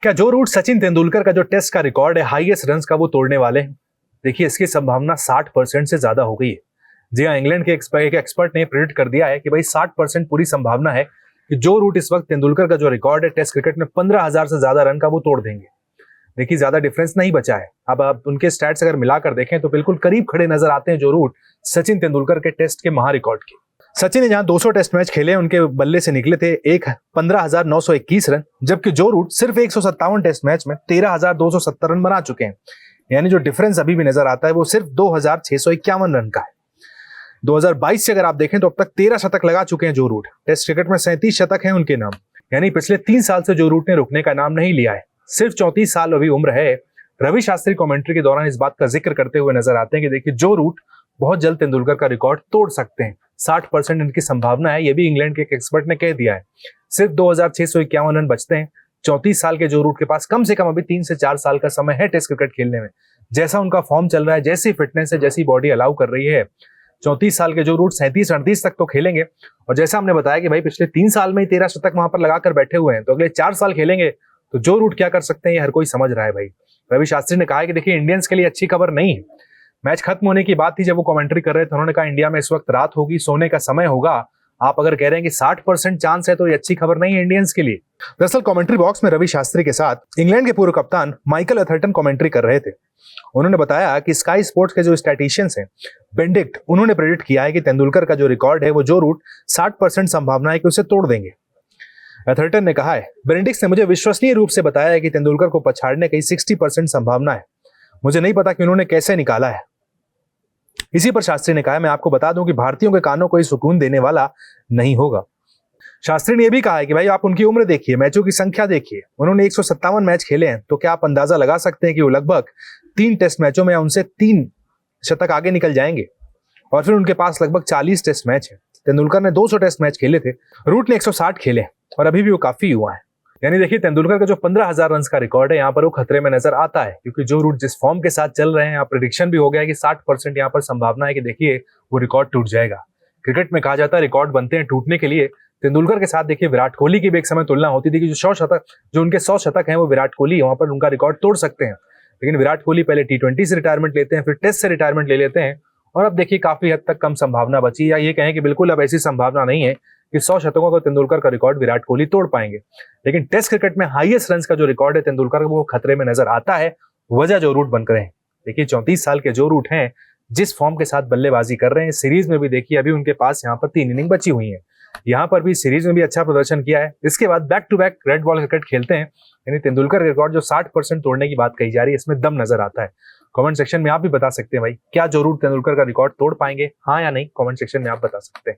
क्या जो रूट सचिन तेंदुलकर का जो टेस्ट का रिकॉर्ड है हाईएस्ट रन्स का वो तोड़ने वाले हैं? देखिए इसकी संभावना 60% से ज्यादा हो गई है। जी हाँ, इंग्लैंड के एक एक्सपर्ट ने प्रेडिक्ट कर दिया है कि भाई 60% पूरी संभावना है कि जो रूट इस वक्त तेंदुलकर का जो रिकॉर्ड है टेस्ट क्रिकेट में 15,000 से ज्यादा रन का वो तोड़ देंगे। देखिए ज्यादा डिफरेंस नहीं बचा है। अब आप उनके स्टैट्स अगर मिलाकर देखें तो बिल्कुल करीब खड़े नजर आते हैं जो रूट सचिन तेंदुलकर के टेस्ट के महा रिकॉर्ड के। सचिन ने जहां 200 टेस्ट मैच खेले उनके बल्ले से निकले थे 15,921 रन, जबकि जो रूट सिर्फ 157 टेस्ट मैच में 13,270 रन बना चुके हैं। यानी जो डिफरेंस अभी भी नजर आता है वो सिर्फ 2,651 रन का है। 2022 से अगर आप देखें तो अब तक 13 शतक लगा चुके हैं जो रूट। टेस्ट क्रिकेट में 37 शतक हैं उनके नाम। यानी पिछले 3 साल से जो रूट ने रुकने का नाम नहीं लिया है। सिर्फ 34 साल अभी उम्र है। रवि शास्त्री कमेंट्री के दौरान इस बात का जिक्र करते हुए नजर आते हैं कि देखिए जो रूट बहुत जल्द तेंदुलकर का रिकॉर्ड तोड़ सकते हैं। 60% इनकी संभावना है, ये भी इंग्लैंड के एक एक्सपर्ट ने कह दिया है। सिर्फ 2,651 रन बचते हैं। 34 साल के जो रूट के पास कम से कम अभी 3 से 4 साल का समय है टेस्ट क्रिकेट खेलने में। जैसा उनका फॉर्म चल रहा है, जैसी फिटनेस है, जैसी बॉडी अलाउ कर रही है, 34 साल के जो रूट 37-38 तक तो खेलेंगे। और जैसा हमने बताया कि भाई पिछले 3 साल में ही 13 शतक वहां पर लगाकर बैठे हुए हैं, तो अगले 4 साल खेलेंगे तो जो रूट क्या कर सकते हैं ये हर कोई समझ रहा है भाई। रवि शास्त्री ने कहा कि देखिए इंडियंस के लिए अच्छी खबर नहीं है। मैच खत्म होने की बात थी जब वो कमेंट्री कर रहे थे, उन्होंने कहा इंडिया में इस वक्त रात होगी, सोने का समय होगा। आप अगर कह रहे हैं कि 60% चांस है तो ये अच्छी खबर नहीं है इंडियंस के लिए। दरअसल कमेंट्री बॉक्स में रवि शास्त्री के साथ इंग्लैंड के पूर्व कप्तान माइकल अथर्टन कमेंट्री कर रहे थे। उन्होंने बताया कि स्काई स्पोर्ट्स के जो स्टैटिशियंस हैं बेनेडिक्ट, उन्होंने प्रेडिक्ट किया है कि तेंदुलकर का जो रिकॉर्ड है वो जो रूट 60% संभावना है कि उसे तोड़ देंगे। अथर्टन ने कहा है बेनेडिक्ट ने मुझे विश्वसनीय रूप से बताया है कि तेंदुलकर को पछाड़ने की 60% संभावना है। मुझे नहीं पता कि उन्होंने कैसे निकाला है। इसी पर शास्त्री ने कहा मैं आपको बता दूं कि भारतीयों के कानों को ये सुकून देने वाला नहीं होगा। शास्त्री ने यह भी कहा है कि भाई आप उनकी उम्र देखिए, मैचों की संख्या देखिए। उन्होंने 157 मैच खेले हैं, तो क्या आप अंदाजा लगा सकते हैं कि वो लगभग 3 टेस्ट मैचों में उनसे 3 शतक आगे निकल जाएंगे। और फिर उनके पास लगभग 40 टेस्ट मैच है। तेंदुलकर ने 200 टेस्ट मैच खेले थे, रूट ने 160 खेले और अभी भी वो काफी युवा है। यानी देखिए तेंदुलकर का जो 15,000 रन का रिकॉर्ड है यहाँ पर वो खतरे में नजर आता है, क्योंकि जो रूट जिस फॉर्म के साथ चल रहे हैं, यहाँ प्रेडिक्शन भी हो गया है कि 60% यहाँ पर संभावना है कि देखिए वो रिकॉर्ड टूट जाएगा। क्रिकेट में कहा जाता है रिकॉर्ड बनते हैं टूटने के लिए। तेंदुलकर के साथ देखिए विराट कोहली की भी एक समय तुलना होती थी कि जो उनके 100 शतक हैं वो विराट कोहली वहां पर उनका रिकॉर्ड तोड़ सकते हैं। लेकिन विराट कोहली पहले T20 से रिटायरमेंट लेते हैं, फिर टेस्ट से रिटायरमेंट ले लेते हैं और अब देखिए काफी हद तक कम संभावना बची, या ये कहें कि बिल्कुल अब ऐसी संभावना नहीं है कि 100 शतकों का तेंदुलकर का रिकॉर्ड विराट कोहली तोड़ पाएंगे। लेकिन टेस्ट क्रिकेट में हाईएस्ट रन का जो रिकॉर्ड है तेंदुलकर का वो खतरे में नजर आता है। वजह जो रूट बनकर है, देखिए 34 साल के जो रूट हैं जिस फॉर्म के साथ बल्लेबाजी कर रहे हैं, सीरीज में भी देखिए अभी उनके पास यहाँ पर 3 इनिंग बची हुई है। यहाँ पर भी सीरीज में भी अच्छा प्रदर्शन किया है। इसके बाद back to back red ball cricket खेलते हैं। यानी तेंदुलकर रिकॉर्ड जो 60% तोड़ने की बात कही जा रही है, इसमें दम नजर आता है। कमेंट सेक्शन में आप भी बता सकते हैं भाई क्या जो रूट तेंदुलकर का रिकॉर्ड तोड़ पाएंगे, हाँ या नहीं। कमेंट सेक्शन में आप बता सकते हैं।